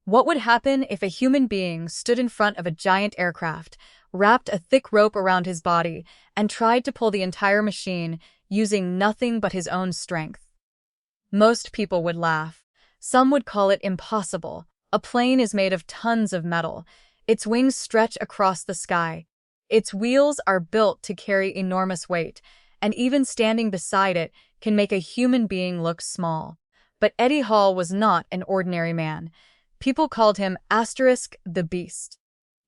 What would happen if a human being stood in front of a giant aircraft, wrapped a thick rope around his body, and tried to pull the entire machine using nothing but his own strength? Most people would laugh. Some would call it impossible. A plane is made of tons of metal. Its wings stretch across the sky. Its wheels are built to carry enormous weight, and even standing beside it can make a human being look small. But Eddie Hall was not an ordinary man. People called him the Beast.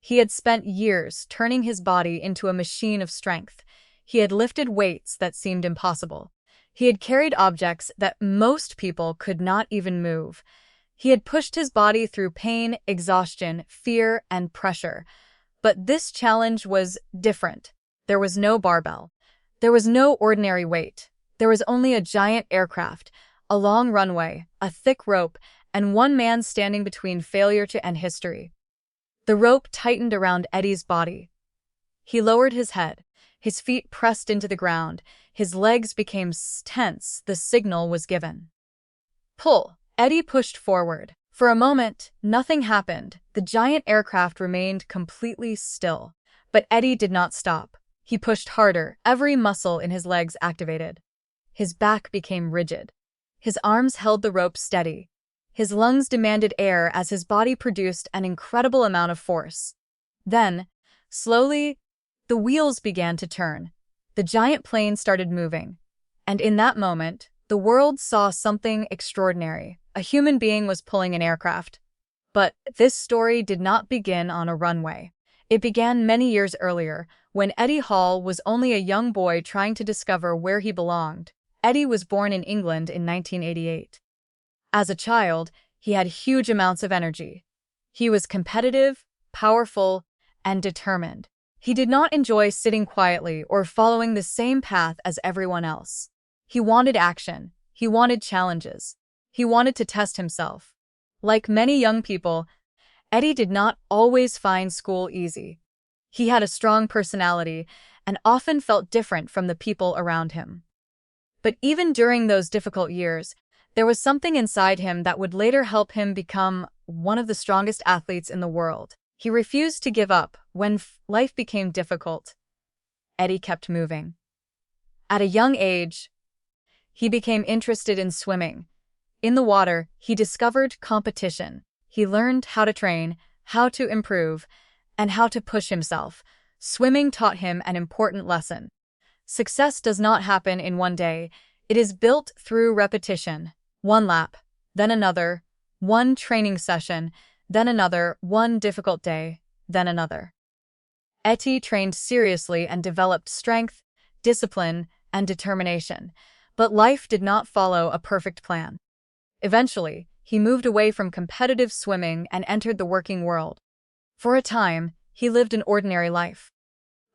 He had spent years turning his body into a machine of strength. He had lifted weights that seemed impossible. He had carried objects that most people could not even move. He had pushed his body through pain, exhaustion, fear, and pressure. But this challenge was different. There was no barbell. There was no ordinary weight. There was only a giant aircraft, a long runway, a thick rope, and one man standing between failure and history. The rope tightened around Eddie's body. He lowered his head. His feet pressed into the ground. His legs became tense. The signal was given. Pull. Eddie pushed forward. For a moment, nothing happened. The giant aircraft remained completely still. But Eddie did not stop. He pushed harder. Every muscle in his legs activated. His back became rigid. His arms held the rope steady. His lungs demanded air as his body produced an incredible amount of force. Then, slowly, the wheels began to turn. The giant plane started moving. And in that moment, the world saw something extraordinary. A human being was pulling an aircraft. But this story did not begin on a runway. It began many years earlier, when Eddie Hall was only a young boy trying to discover where he belonged. Eddie was born in England in 1988. As a child, he had huge amounts of energy. He was competitive, powerful, and determined. He did not enjoy sitting quietly or following the same path as everyone else. He wanted action. He wanted challenges. He wanted to test himself. Like many young people, Eddie did not always find school easy. He had a strong personality and often felt different from the people around him. But even during those difficult years, there was something inside him that would later help him become one of the strongest athletes in the world. He refused to give up when life became difficult. Eddie kept moving. At a young age, he became interested in swimming. In the water, he discovered competition. He learned how to train, how to improve, and how to push himself. Swimming taught him an important lesson. Success does not happen in one day. It is built through repetition. One lap, then another, one training session, then another, one difficult day, then another. Eddie trained seriously and developed strength, discipline, and determination. But life did not follow a perfect plan. Eventually, he moved away from competitive swimming and entered the working world. For a time, he lived an ordinary life.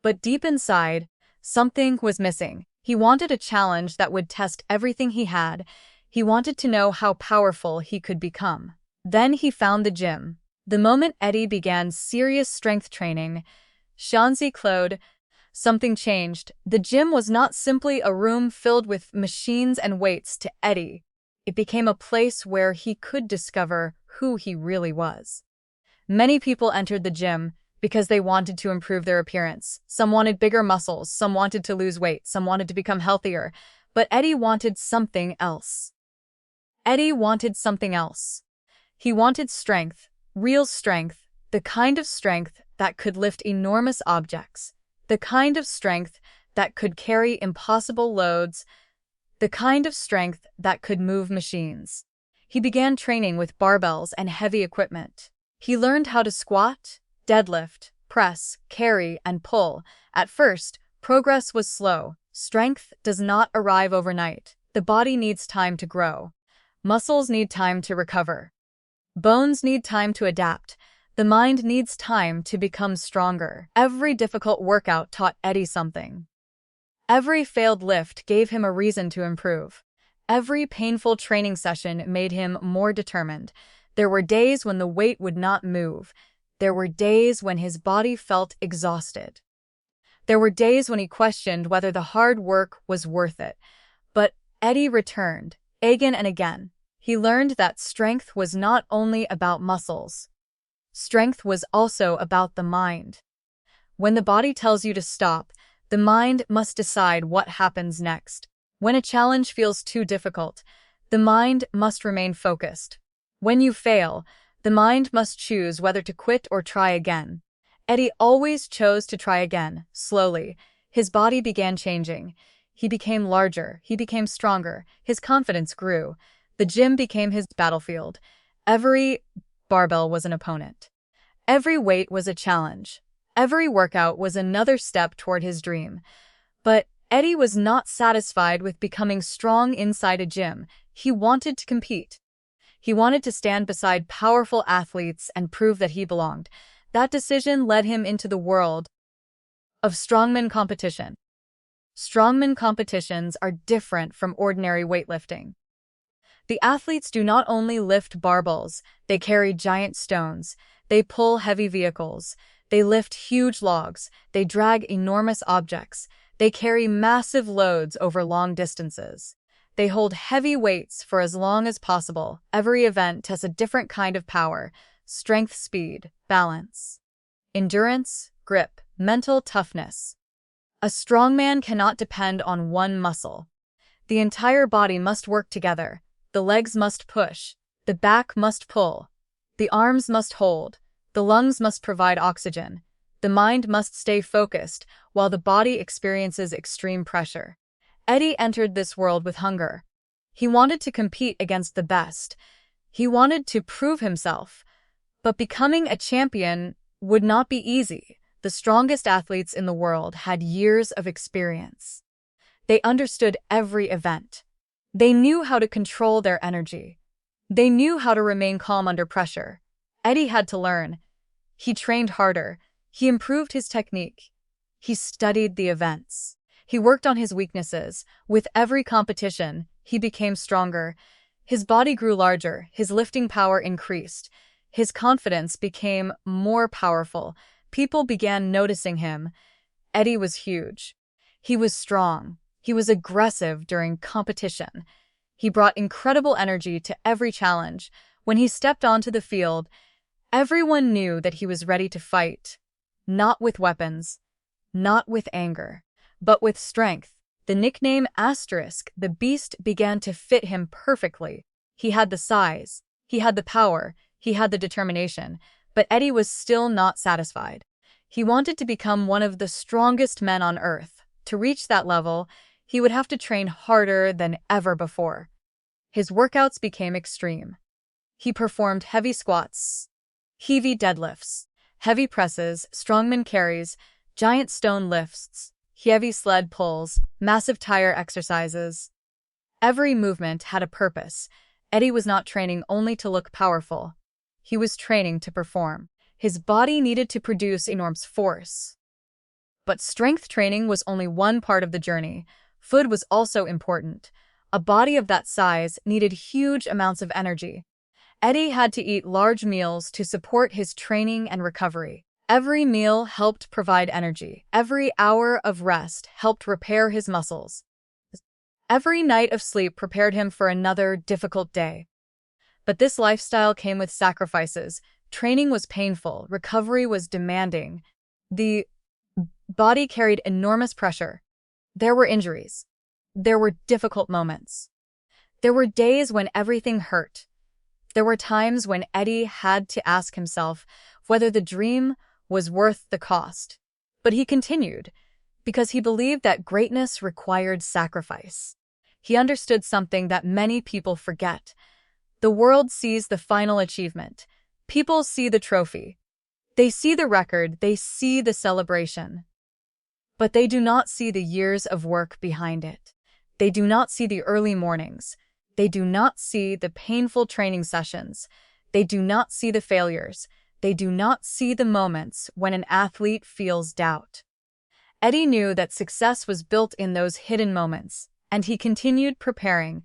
But deep inside, something was missing. He wanted a challenge that would test everything he had. He wanted to know how powerful he could become. Then he found the gym. The moment Eddie began serious strength training, something changed. The gym was not simply a room filled with machines and weights to Eddie. It became a place where he could discover who he really was. Many people entered the gym because they wanted to improve their appearance. Some wanted bigger muscles, some wanted to lose weight, some wanted to become healthier. But Eddie wanted something else. Eddie wanted something else. He wanted strength, real strength, the kind of strength that could lift enormous objects, the kind of strength that could carry impossible loads, the kind of strength that could move machines. He began training with barbells and heavy equipment. He learned how to squat, deadlift, press, carry, and pull. At first, progress was slow. Strength does not arrive overnight. The body needs time to grow. Muscles need time to recover. Bones need time to adapt. The mind needs time to become stronger. Every difficult workout taught Eddie something. Every failed lift gave him a reason to improve. Every painful training session made him more determined. There were days when the weight would not move. There were days when his body felt exhausted. There were days when he questioned whether the hard work was worth it. But Eddie returned, again and again. He learned that strength was not only about muscles. Strength was also about the mind. When the body tells you to stop, the mind must decide what happens next. When a challenge feels too difficult, the mind must remain focused. When you fail, the mind must choose whether to quit or try again. Eddie always chose to try again, slowly. His body began changing. He became larger, he became stronger, his confidence grew. The gym became his battlefield. Every barbell was an opponent. Every weight was a challenge. Every workout was another step toward his dream. But Eddie was not satisfied with becoming strong inside a gym. He wanted to compete. He wanted to stand beside powerful athletes and prove that he belonged. That decision led him into the world of strongman competition. Strongman competitions are different from ordinary weightlifting. The athletes do not only lift barbells, they carry giant stones, they pull heavy vehicles, they lift huge logs, they drag enormous objects, they carry massive loads over long distances. They hold heavy weights for as long as possible. Every event has a different kind of power: strength, speed, balance, endurance, grip, mental toughness. A strongman cannot depend on one muscle. The entire body must work together. The legs must push, the back must pull, the arms must hold, the lungs must provide oxygen, the mind must stay focused while the body experiences extreme pressure. Eddie entered this world with hunger. He wanted to compete against the best. He wanted to prove himself. But becoming a champion would not be easy. The strongest athletes in the world had years of experience. They understood every event. They knew how to control their energy. They knew how to remain calm under pressure. Eddie had to learn. He trained harder. He improved his technique. He studied the events. He worked on his weaknesses. With every competition, he became stronger. His body grew larger. His lifting power increased. His confidence became more powerful. People began noticing him. Eddie was huge. He was strong. He was aggressive during competition. He brought incredible energy to every challenge. When he stepped onto the field, everyone knew that he was ready to fight. Not with weapons, not with anger, but with strength. The nickname the Beast began to fit him perfectly. He had the size, he had the power, he had the determination, but Eddie was still not satisfied. He wanted to become one of the strongest men on earth. To reach that level, he would have to train harder than ever before. His workouts became extreme. He performed heavy squats, heavy deadlifts, heavy presses, strongman carries, giant stone lifts, heavy sled pulls, massive tire exercises. Every movement had a purpose. Eddie was not training only to look powerful. He was training to perform. His body needed to produce enormous force. But strength training was only one part of the journey. Food was also important. A body of that size needed huge amounts of energy. Eddie had to eat large meals to support his training and recovery. Every meal helped provide energy. Every hour of rest helped repair his muscles. Every night of sleep prepared him for another difficult day. But this lifestyle came with sacrifices. Training was painful. Recovery was demanding. The body carried enormous pressure. There were injuries. There were difficult moments. There were days when everything hurt. There were times when Eddie had to ask himself whether the dream was worth the cost. But he continued, because he believed that greatness required sacrifice. He understood something that many people forget. The world sees the final achievement. People see the trophy. They see the record. They see the celebration. But they do not see the years of work behind it. They do not see the early mornings. They do not see the painful training sessions. They do not see the failures. They do not see the moments when an athlete feels doubt. Eddie knew that success was built in those hidden moments, and he continued preparing.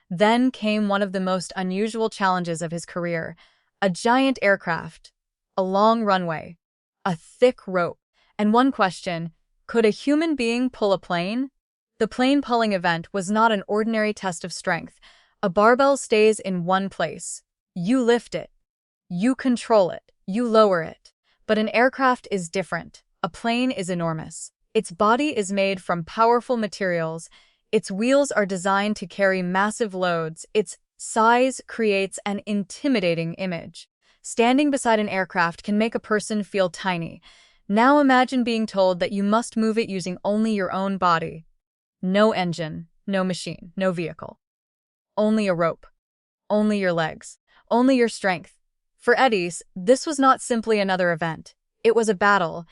Then came one of the most unusual challenges of his career: a giant aircraft, a long runway, a thick rope, and one question: could a human being pull a plane? The plane pulling event was not an ordinary test of strength. A barbell stays in one place. You lift it. You control it. You lower it. But an aircraft is different. A plane is enormous. Its body is made from powerful materials. Its wheels are designed to carry massive loads. Its size creates an intimidating image. Standing beside an aircraft can make a person feel tiny. Now imagine being told that you must move it using only your own body. No engine, no machine, no vehicle. Only a rope. Only your legs. Only your strength. For Eddie's, this was not simply another event. It was a battle.